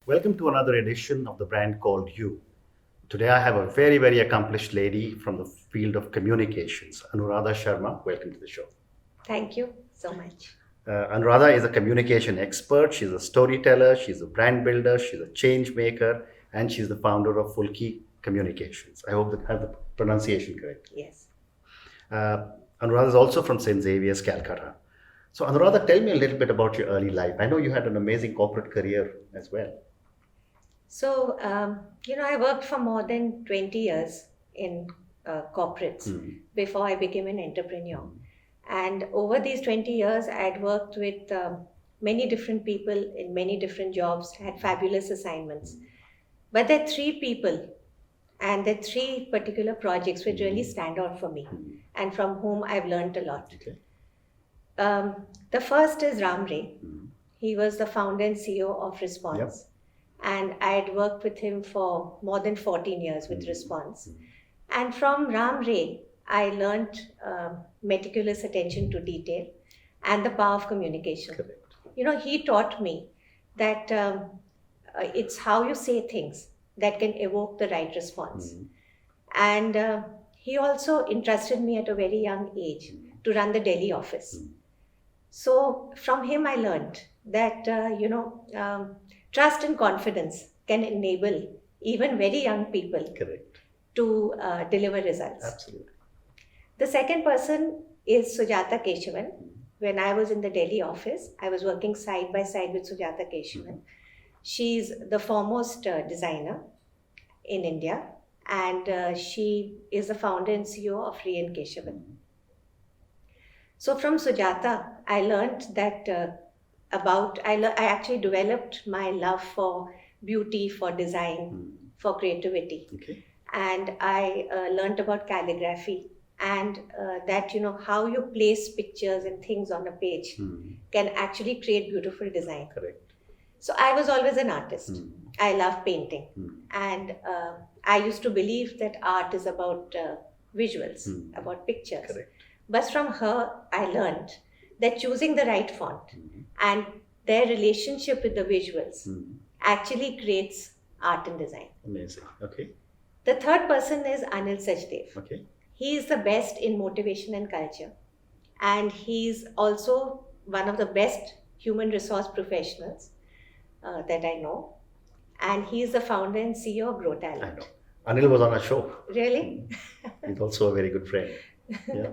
Welcome to another edition of the brand called You. Today I have a very, very accomplished lady from the field of communications, Anuradha Sharma. Welcome to the show. Thank you so much. Anuradha is a communication expert. She's a storyteller. She's a brand builder. She's a change maker, and she's the founder of Fulki Communications. I hope that I have the pronunciation correct. Yes. Uh, Anuradha is also from St. Xavier's, Calcutta. So, Anuradha, tell me a little bit about your early life. I know you had an amazing corporate career as well. So, I worked for more than 20 years in corporates before I became an entrepreneur. And over these 20 years, I had worked with many different people in many different jobs, had fabulous assignments. But there are three people and there are three particular projects which really stand out for me and from whom I've learned a lot. Okay. The first is Ram Ray. He was the founder and CEO of Response. Yep. And I had worked with him for more than 14 years with Response. And from Ram Ray, I learned meticulous attention to detail and the power of communication. Correct. He taught me that it's how you say things that can evoke the right response. And he also entrusted me at a very young age to run the Delhi office. So from him, I learned that, trust and confidence can enable even very young people Correct. to deliver results. Absolutely. The second person is Sujata Keshavan. When I was in the Delhi office, I was working side by side with Sujata Keshavan. She's the foremost designer in India, and she is the founder and CEO of Rian Keshavan. So from Sujata, I learned that I actually developed my love for beauty, for design, for creativity. Okay. And I learned about calligraphy and that, how you place pictures and things on a page can actually create beautiful design. Correct. So I was always an artist. I love painting. And I used to believe that art is about visuals, about pictures. Correct. But from her, I learned that choosing the right font and their relationship with the visuals actually creates art and design. Amazing. Okay. The third person is Anil Sachdev. Okay. He is the best in motivation and culture. And he's also one of the best human resource professionals that I know. And he is the founder and CEO of Grow I Talent. know. Anil was on our show. Really? He's also a very good friend. Yeah.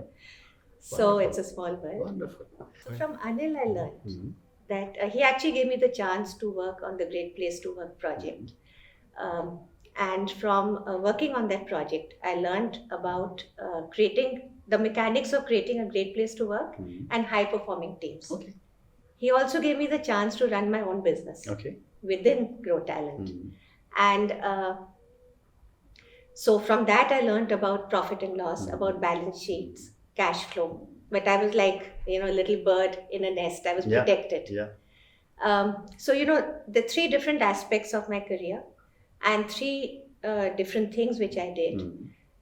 So Wonderful. it's a small world. Wonderful. So from Anil, I learned that he actually gave me the chance to work on the Great Place to Work project. And from working on that project, I learned about creating the mechanics of creating a great place to work and high performing teams. Okay. He also gave me the chance to run my own business Okay. within Grow Talent. And so from that, I learned about profit and loss, about balance sheets, cash flow. But I was like, a little bird in a nest. I was protected. Yeah. So, the three different aspects of my career and three different things which I did.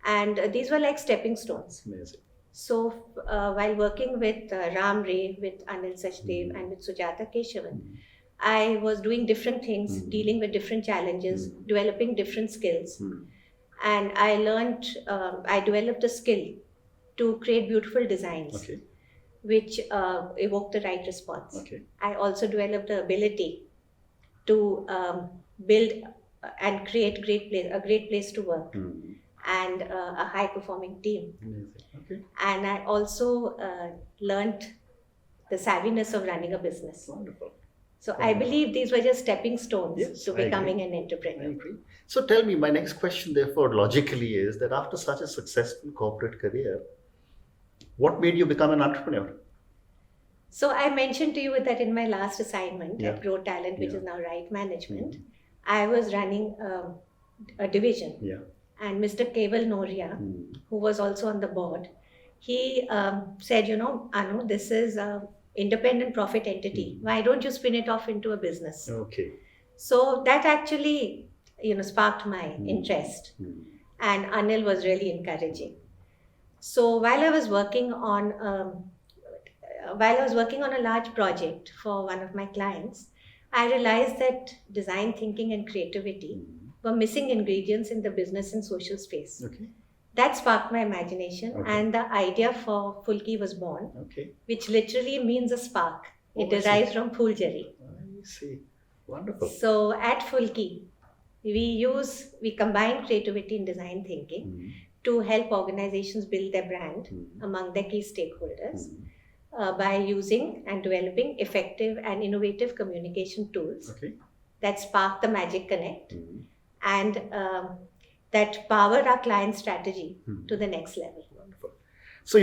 And these were like stepping stones. Amazing. So while working with Ram Ray, with Anil Sachdev and with Sujata Keshavan, I was doing different things, dealing with different challenges, developing different skills. And I learned, I developed a skill to create beautiful designs. Okay. Which evoke the right response. Okay. I also developed the ability to build and create a great place to work and a high performing team. Amazing. Okay. And I also learned the savviness of running a business. Wonderful. So I believe these were just stepping stones Yes, to I becoming agree. an entrepreneur. I agree. So tell me, my next question, therefore, logically is that after such a successful corporate career, what made you become an entrepreneur? So I mentioned to you that in my last assignment Yeah. at Grow Talent, which Yeah. is now Right Management, I was running a division. Yeah. And Mr. Keval Noria, who was also on the board, he said, Anu, this is an independent profit entity. Why don't you spin it off into a business? Okay. So that actually, sparked my interest. And Anil was really encouraging. So while I was working on a large project for one of my clients, I realized that design thinking and creativity were missing ingredients in the business and social space. Okay. That sparked my imagination, Okay. and the idea for Fulki was born, Okay. which literally means a spark. It Oh, I see. derives from Phuljari. I see. Wonderful. So at Fulki, we combine creativity and design thinking to help organizations build their brand among their key stakeholders by using and developing effective and innovative communication tools Okay. that spark the magic connect and that power our client strategy to the next level. Wonderful. So,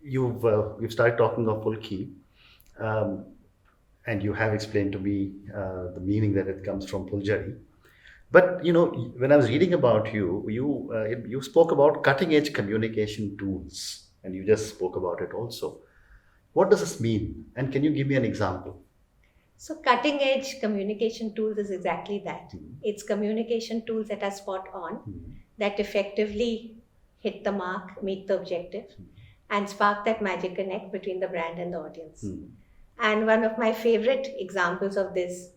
you've started talking of Fulki, and you have explained to me the meaning that it comes from Puljari. But when I was reading about you spoke about cutting edge communication tools, and you just spoke about it also. What does this mean? And can you give me an example? So cutting edge communication tools is exactly that. It's communication tools that are spot on, that effectively hit the mark, meet the objective, and spark that magic connect between the brand and the audience. And one of my favorite examples of this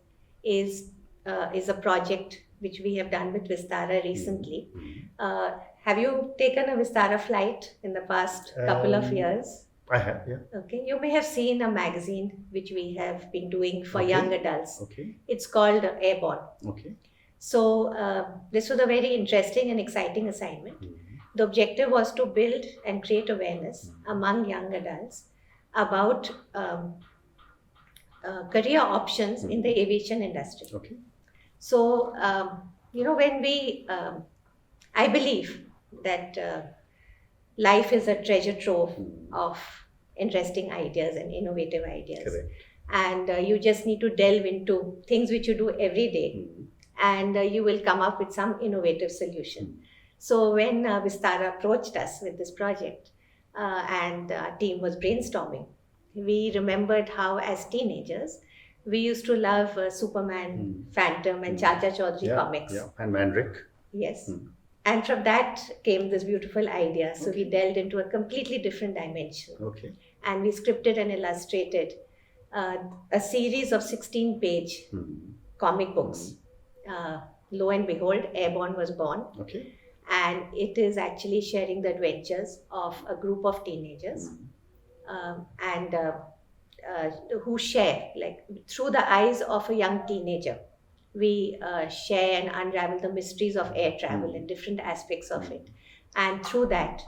is a project which we have done with Vistara recently. Have you taken a Vistara flight in the past couple of years? I have, yeah. Okay, you may have seen a magazine which we have been doing for young adults. Okay. It's called Airborne. Okay. So this was a very interesting and exciting assignment. The objective was to build and create awareness among young adults about career options in the aviation industry. Okay. So, when I believe that life is a treasure trove of interesting ideas and innovative ideas. Correct. And you just need to delve into things which you do every day, and you will come up with some innovative solution. So when Vistara approached us with this project and our team was brainstorming, we remembered how as teenagers, we used to love Superman, Phantom and Chacha Chaudhary comics. Yeah, and Mandrake. Yes. And from that came this beautiful idea. So we delved into a completely different dimension. Okay. And we scripted and illustrated a series of 16-page comic books. Lo and behold, Airborne was born. Okay. And it is actually sharing the adventures of a group of teenagers who share, like through the eyes of a young teenager. We share and unravel the mysteries of air travel and different aspects of it. And through that,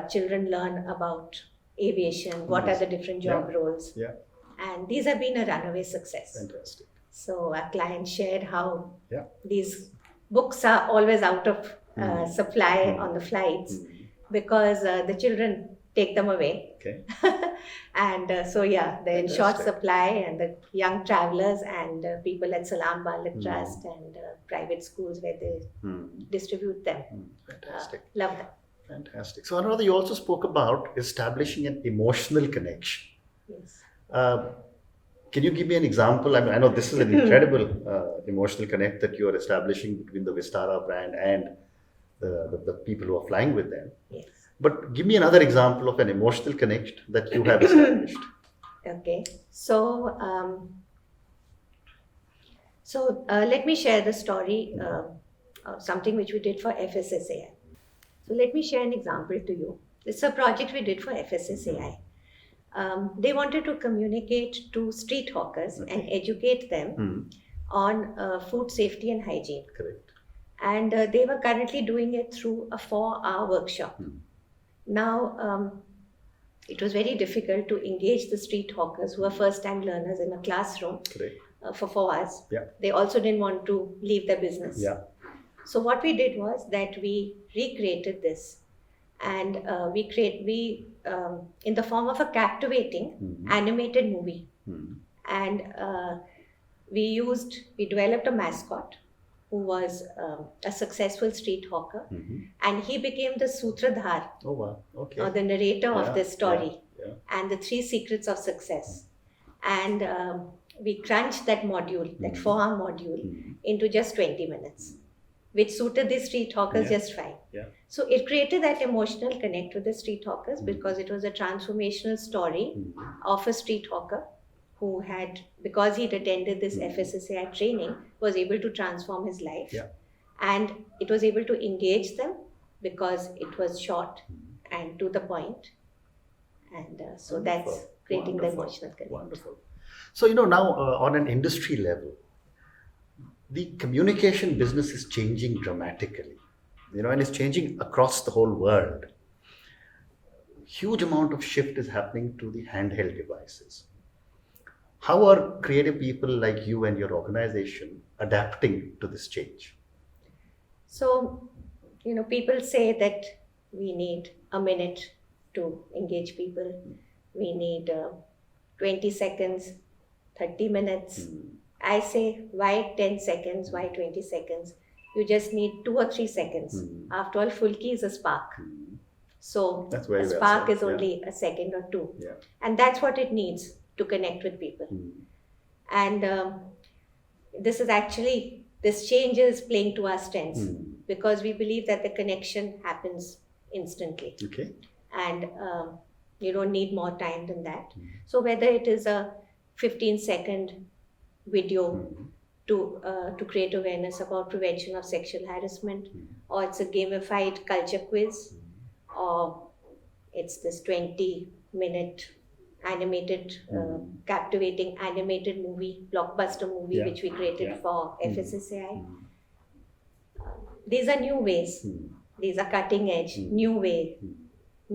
children learn about aviation, what are the different job roles. Yeah. And these have been a runaway success. Fantastic. So our clients shared how Yeah. these books are always out of supply on the flights because the children take them away. Okay. And the in short Fantastic. supply, and the young travelers and people at Salam Balik Trust and private schools where they distribute them. Fantastic. Love them. Fantastic. So, Anuradha, you also spoke about establishing an emotional connection. Yes. Can you give me an example? I mean, I know this is an incredible emotional connect that you are establishing between the Vistara brand and the people who are flying with them. Yes. But give me another example of an emotional connect that you have established. Okay. So, let me share the story of something which we did for FSSAI. So let me share an example to you. It's a project we did for FSSAI. They wanted to communicate to street hawkers and educate them on food safety and hygiene. Correct. And they were currently doing it through a 4-hour workshop. Now, it was very difficult to engage the street hawkers who are first-time learners in a classroom for 4 hours. Yeah. They also didn't want to leave their business. Yeah. So what we did was that we recreated this, and we in the form of a captivating animated movie. And we developed a mascot who was a successful street hawker, and he became the sutradhar, Oh, wow. Okay. or the narrator of this story, Yeah. and the 3 secrets of success. And we crunched that module, that 4-hour module, into just 20 minutes, which suited the street hawkers just fine. Yeah. So it created that emotional connect with the street hawkers because it was a transformational story of a street hawker who had, because he'd attended this Mm. FSSAI training, was able to transform his life. Yeah. And it was able to engage them because it was short Mm. and to the point. And so that's Wonderful. creating the Wonderful. emotional connect. Wonderful. So, now on an industry level, the communication business is changing dramatically, and it's changing across the whole world. Huge amount of shift is happening to the handheld devices. How are creative people like you and your organization adapting to this change? So, people say that we need a minute to engage people. We need 20 seconds, 30 minutes. Mm. I say, why 10 seconds? Why 20 seconds? You just need 2 or 3 seconds. Mm. After all, Fulki is a spark. Mm. So That's very a well spark said, is only a second or two. Yeah. And that's what it needs to connect with people. Mm. And this change is playing to our strengths Mm. because we believe that the connection happens instantly. Okay. And you don't need more time than that. Mm. So whether it is a 15-second video Mm. to create awareness about prevention of sexual harassment, Mm. or it's a gamified culture quiz, or it's this 20-minute animated, captivating animated movie, blockbuster movie, Yeah. which we created Yeah. for Mm. FSSAI. Mm. These are new ways. Mm. These are cutting edge, Mm.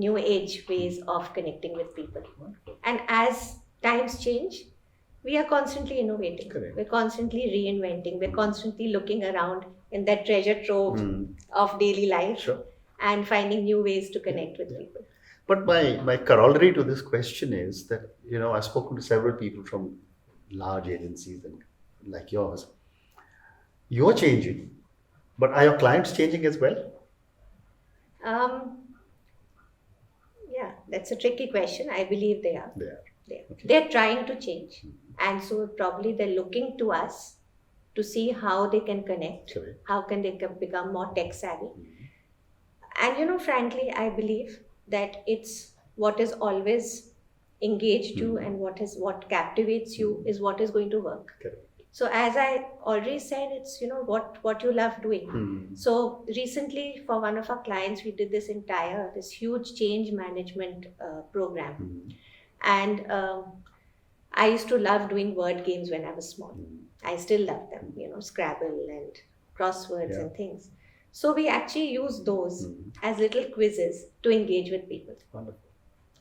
new age ways of connecting with people. Wonderful. And as times change, we are constantly innovating. Correct. We're constantly reinventing. We're constantly looking around in that treasure trove Mm. of daily life Sure. and finding new ways to connect with Yeah. people. But my corollary to this question is that, I've spoken to several people from large agencies and like yours. You're changing, but are your clients changing as well? Yeah, that's a tricky question. I believe they are. They are. Okay. They're trying to change. And so probably they're looking to us to see how they can connect, Correct. how can they become more tech savvy. Mm. And frankly, I believe that it's what is always engaged you and what captivates you is what is going to work. Correct. So as I already said, it's what you love doing. Mm. So recently, for one of our clients, we did this huge change management program, Mm. and I used to love doing word games when I was small. Mm. I still love them, Scrabble and crosswords Yeah. and things. So we actually use those Mm. as little quizzes to engage with people, Wonderful.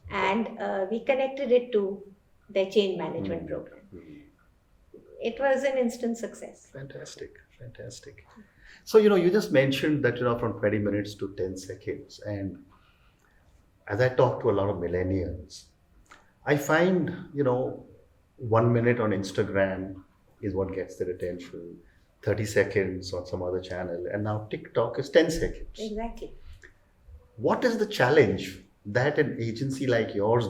and we connected it to their change management Mm. program. Mm. It was an instant success. Fantastic. So, you just mentioned that, from 20 minutes to 10 seconds. And as I talk to a lot of millennials, I find, 1 minute on Instagram is what gets their attention, 30 seconds on some other channel, and now TikTok is 10 seconds. Exactly. What is the challenge that an agency like yours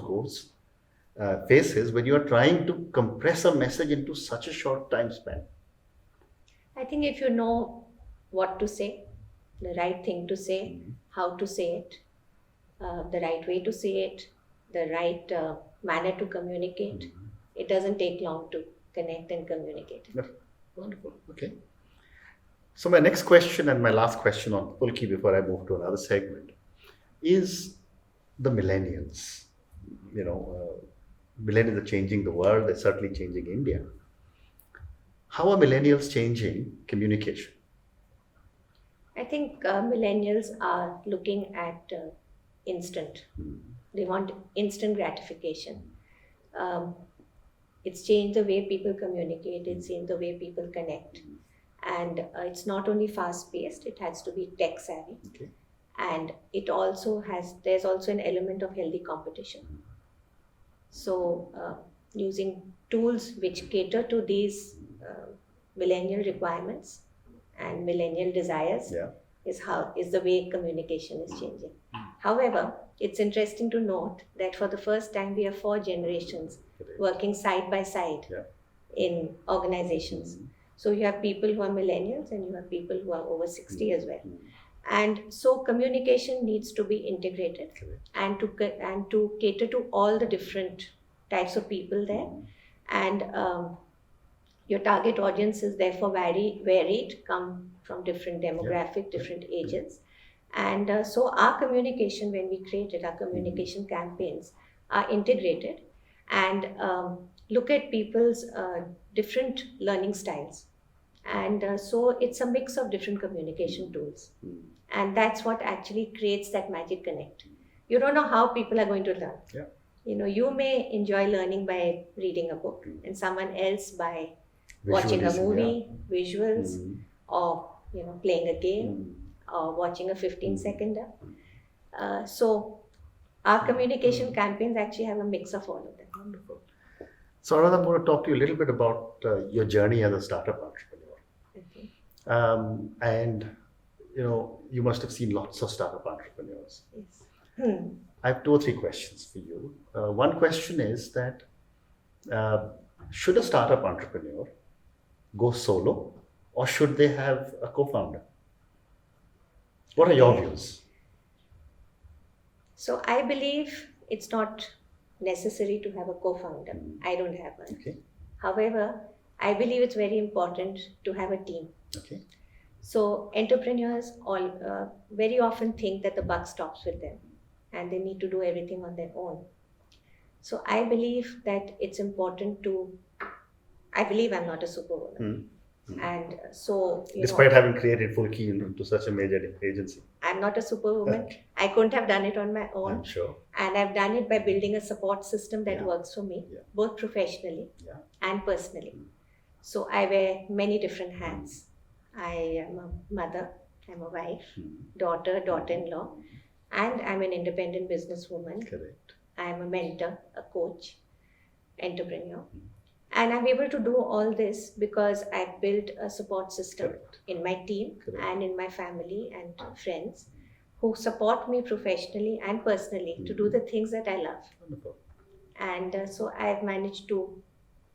faces when you are trying to compress a message into such a short time span? I think if you know what to say, the right thing to say, Mm. how to say it, the right way to say it, the right manner to communicate, Mm. it doesn't take long to connect and communicate. Wonderful. Okay. So my next question and my last question on Fulki before I move to another segment is the millennials. Millennials are changing the world. They're certainly changing India. How are millennials changing communication? I think millennials are looking at instant. Mm. They want instant gratification. It's changed the way people communicate. It's changed the way people connect. And it's not only fast paced, it has to be tech savvy. Okay. And there's also an element of healthy competition. So using tools which cater to these millennial requirements and millennial desires Yeah. is the way communication is changing. However, it's interesting to note that for the first time we have 4 generations Correct. working side by side Yeah. in organizations. Mm. So you have people who are millennials and you have people who are over 60 as well. Mm. And so communication needs to be integrated Correct. and to cater to all the different types of people there. and your target audience is therefore varied, come from different demographic, different ages. And so our communication, when we created our communication campaigns, are integrated and look at people's different learning styles. And so it's a mix of different communication tools. And that's what actually creates that magic connect. You don't know how people are going to learn. Yeah. You may enjoy learning by reading a book, and someone else by watching a Visualism, movie, visuals, or playing a game, or watching a 15-seconder. So our communication campaigns actually have a mix of all of them. Wonderful. So Anuradha, I'm going to talk to you a little bit about your journey as a startup entrepreneur. Okay. And you must have seen lots of startup entrepreneurs. Yes. I have 2 or 3 questions for you. One question is that should a startup entrepreneur go solo, or should they have a co-founder? What are your views? So I believe it's not necessary to have a co-founder. I don't have one. Okay. However, I believe it's very important to have a team. Okay. So entrepreneurs all very often think that the buck stops with them and they need to do everything on their own. So I believe that it's important I believe I'm not a superwoman. And so, Despite having created Fulki into such a major agency, I'm not a superwoman. I couldn't have done it on my own. I'm sure. And I've done it by building a support system that works for me, both professionally and personally. So I wear many different hats. I am a mother, I'm a wife, daughter-in-law, and I'm an independent businesswoman. Correct. I'm a mentor, a coach, entrepreneur. And I'm able to do all this because I've built a support system in my team and in my family and friends who support me professionally and personally to do the things that I love. Wonderful. And so I've managed to,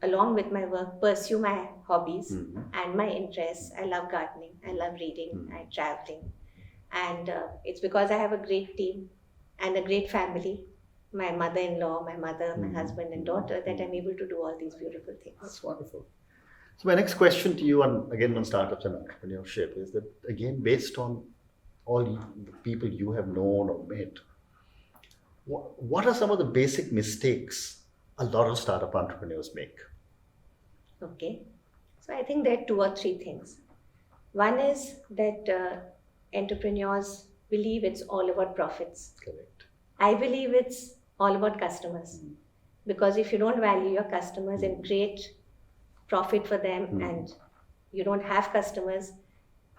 along with my work, pursue my hobbies and my interests. I love gardening, I love reading, I traveling. And it's because I have a great team and a great family, my mother-in-law, my mother, my husband and daughter, that I'm able to do all these beautiful things. That's wonderful. So my next question to you on startups and entrepreneurship is that, again, based on all the people you have known or met, what are some of the basic mistakes a lot of startup entrepreneurs make? Okay. So I think there are 2 or 3 things. One is that entrepreneurs believe it's all about profits. Correct. I believe it's all about customers. Because if you don't value your customers and create profit for them and you don't have customers,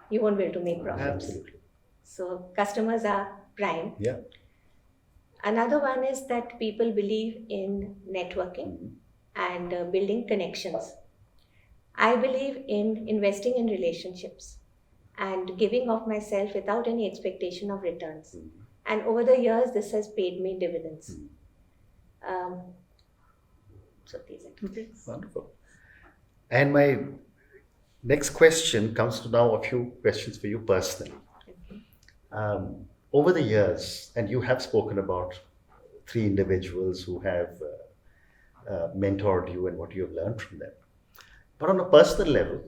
you won't be able to make profits. Absolutely. So customers are prime. Yeah. Another one is that people believe in networking and building connections. I believe in investing in relationships and giving of myself without any expectation of returns. And over the years, this has paid me dividends. So these are 2 things. Wonderful. And my next question comes to now a few questions for you personally. Over the years, and you have spoken about 3 individuals who have mentored you and what you have learned from them. But on a personal level,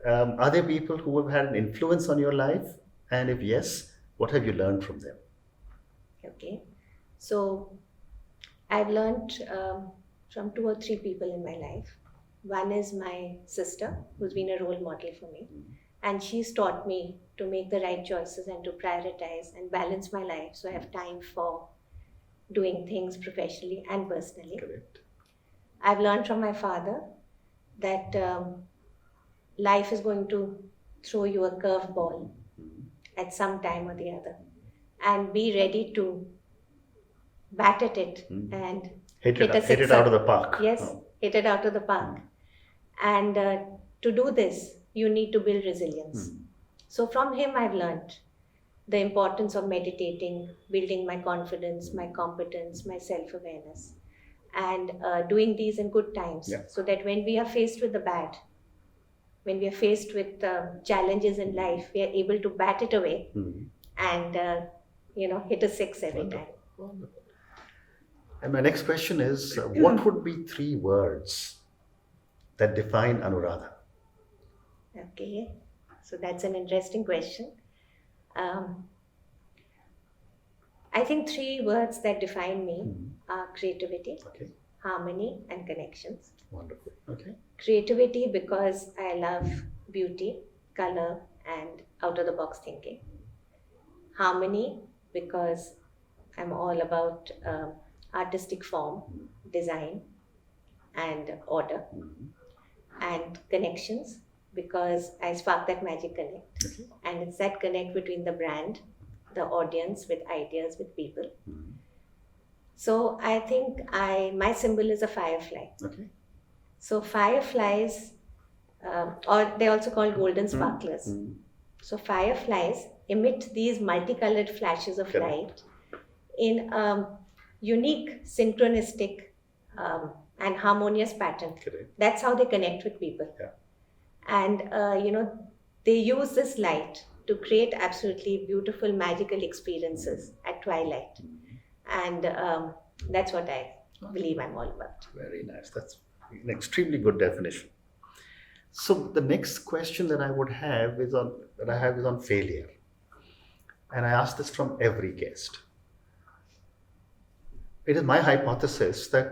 are there people who have had an influence on your life? And if yes, what have you learned from them? Okay. So I've learned from 2 or 3 people in my life. One is my sister, who's been a role model for me. And she's taught me to make the right choices and to prioritize and balance my life so I have time for doing things professionally and personally. Correct. I've learned from my father that life is going to throw you a curveball at some time or the other. And be ready to bat at it and hit it out of the park. Yes, hit it out of the park. And to do this, you need to build resilience. So from him, I've learned the importance of meditating, building my confidence, my competence, my self-awareness, and doing these in good times. So that when we are faced with the bad, when we are faced with challenges in life, we are able to bat it away and hit a 6 every time. Wonderful. And my next question is, what would be 3 words that define Anuradha? Okay, so that's an interesting question. Um, I think three words that define me are creativity, Okay, harmony, and connections. wonderful. Okay. Creativity because I love beauty, color, and out of the box thinking. Harmony because I'm all about artistic form, design, and order. And connections because I spark that magic connect. Okay. And it's that connect between the brand, the audience, with ideas, with people. So I think my symbol is a firefly. Okay. So fireflies, or they're also called golden sparklers. So fireflies emit these multicolored flashes of Correct. light in unique, synchronistic, and harmonious pattern. Correct. That's how they connect with people. Yeah. And they use this light to create absolutely beautiful, magical experiences at twilight. And that's what I believe I'm all about. Very nice. That's an extremely good definition. So the next question that I have is on failure, and I ask this from every guest. It is my hypothesis that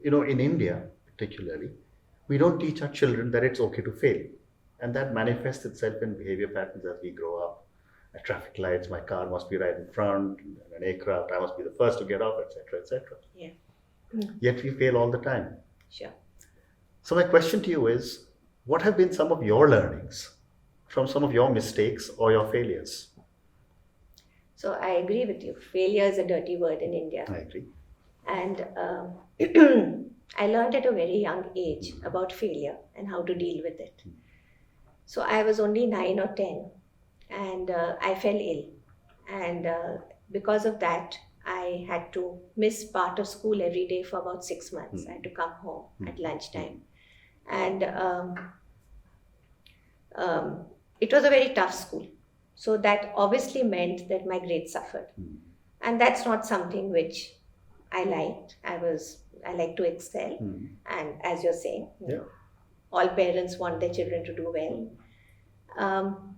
in India particularly, we don't teach our children that it's okay to fail, and that manifests itself in behavior patterns as we grow up. At traffic lights, my car must be right in front. In an aircraft, I must be the first to get off, etc., etc. Yeah. Yet we fail all the time. Sure. So my question to you is, what have been some of your learnings from some of your mistakes or your failures? So I agree with you. Failure is a dirty word in India. I agree. And I learned at a very young age about failure and how to deal with it. So I was only 9 or 10 and I fell ill. And because of that, I had to miss part of school every day for about 6 months. I had to come home at lunchtime. And it was a very tough school. So that obviously meant that my grades suffered. And that's not something which I liked. I like to excel. And as you're saying, all parents want their children to do well.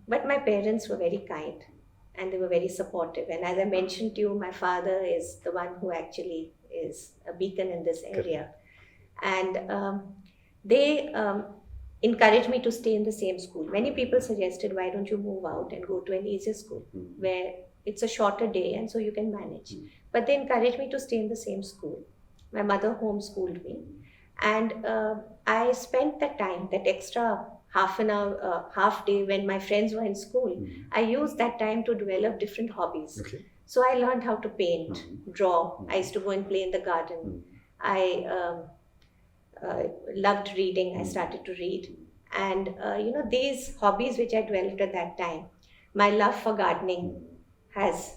But my parents were very kind and they were very supportive. And as I mentioned to you, my father is the one who actually is a beacon in this area. And they encouraged me to stay in the same school. Many people suggested, why don't you move out and go to an easier school where it's a shorter day and so you can manage. But they encouraged me to stay in the same school. My mother homeschooled me. And I spent that time, that extra half an hour, half day when my friends were in school, I used that time to develop different hobbies. Okay. So I learned how to paint, draw. I used to go and play in the garden. I loved reading. I started to read. And, these hobbies which I developed at that time, my love for gardening has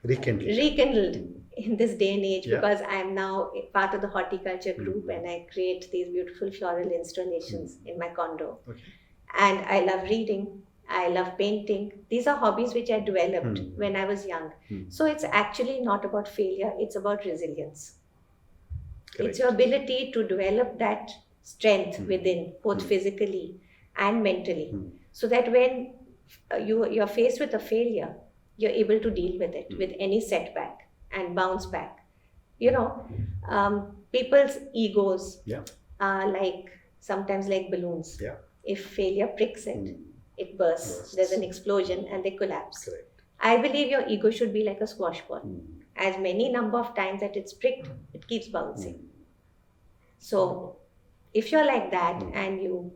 rekindled in this day and age because I am now a part of the horticulture group and I create these beautiful floral installations in my condo. Okay. And I love reading. I love painting. These are hobbies which I developed when I was young. So it's actually not about failure. It's about resilience. Correct. It's your ability to develop that strength within, both physically and mentally, so that when you're faced with a failure, you're able to deal with it, with any setback and bounce back. People's egos are sometimes like balloons. Yeah. If failure pricks it, it bursts. There's an explosion and they collapse. Correct. I believe your ego should be like a squash ball. As many number of times that it's pricked, it keeps bouncing. So if you're like that and you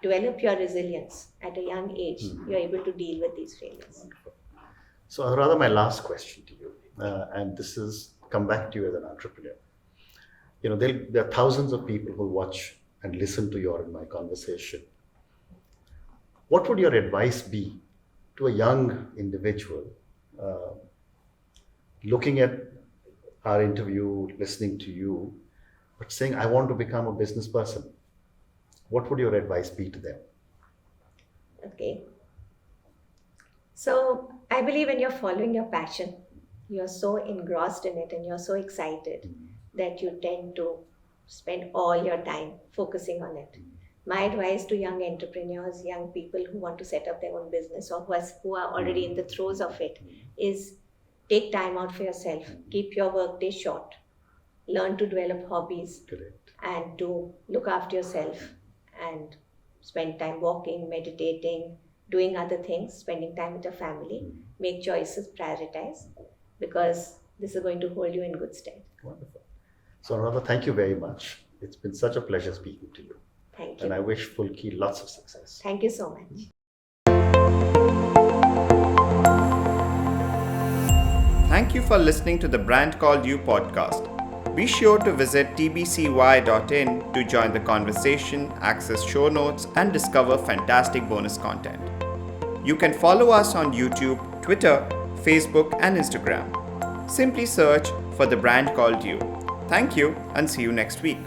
develop your resilience at a young age, you're able to deal with these failures. So Anuradha, my last question to you, and this is come back to you as an entrepreneur. There are thousands of people who watch and listen to your and my conversation. What would your advice be to a young individual looking at our interview, listening to you, but saying, I want to become a business person? What would your advice be to them? Okay. So I believe when you're following your passion, you're so engrossed in it and you're so excited that you tend to spend all your time focusing on it. My advice to young entrepreneurs, young people who want to set up their own business or who are already in the throes of it is take time out for yourself. Keep your workday short. Learn to develop hobbies. Correct. And to look after yourself and spend time walking, meditating, doing other things, spending time with your family. Make choices, prioritize, because this is going to hold you in good stead. Wonderful. So, Anuradha, thank you very much. It's been such a pleasure speaking to you. Thank you. And I wish Fulki lots of success. Thank you so much. Thank you for listening to the Brand Called You podcast. Be sure to visit tbcy.in to join the conversation, access show notes, and discover fantastic bonus content. You can follow us on YouTube, Twitter, Facebook, and Instagram. Simply search for the Brand Called You. Thank you and see you next week.